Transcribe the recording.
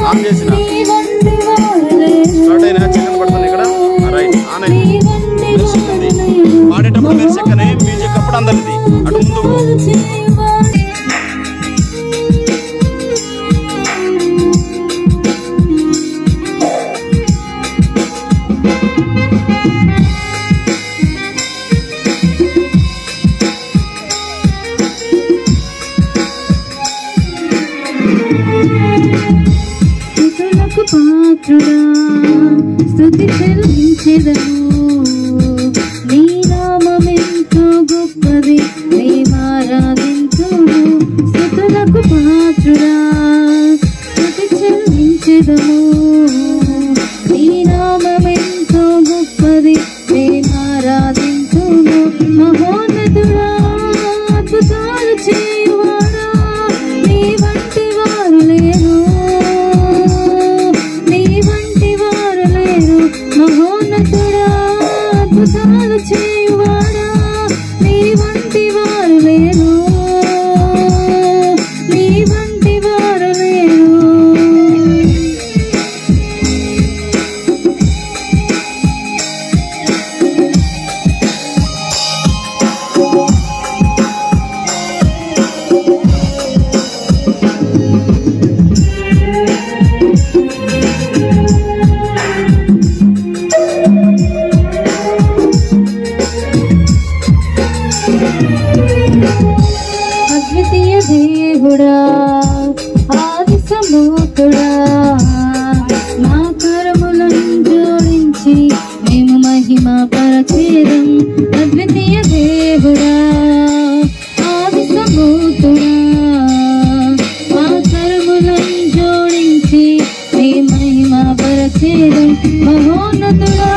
on చేసిన start అయినా chicken పడుతుంది ఇక్కడ రైట్ ఆన్ అయింది మ్యూజిక్ ఉంది పాడేటప్పుడు మ్యూజిక్ అనే మ్యూజిక్ అప్పుడు అందరిది అటు ముందు స్తుతి చెల్లించెదము నీ నామమెంతో గొప్పది మేమారాధింతుము స్తుతులకు పాత్రుడా స్తుతి చెల్లించెదము నీ నామమెంతో గొప్పది మేమారాధింతుము మహోన్నతుడా అద్భుతాలు చేయువాడా నీ వంటి వారు లేరు మహోన్నతుడా అద్భుతాలు చేయువాడా నీ వంటి వారు లేరు నీ వంటి వారు లేరు అద్వితీయ దేవుడా ఆది సమూతుడా మా కరములను జోడించి మేము మహిమ పరచేదం అద్వితీయ దేవుడా ఆది సమూతుడా మా కరములను జోడించి మేము మహిమ పరచేదం మహోన్నతుడా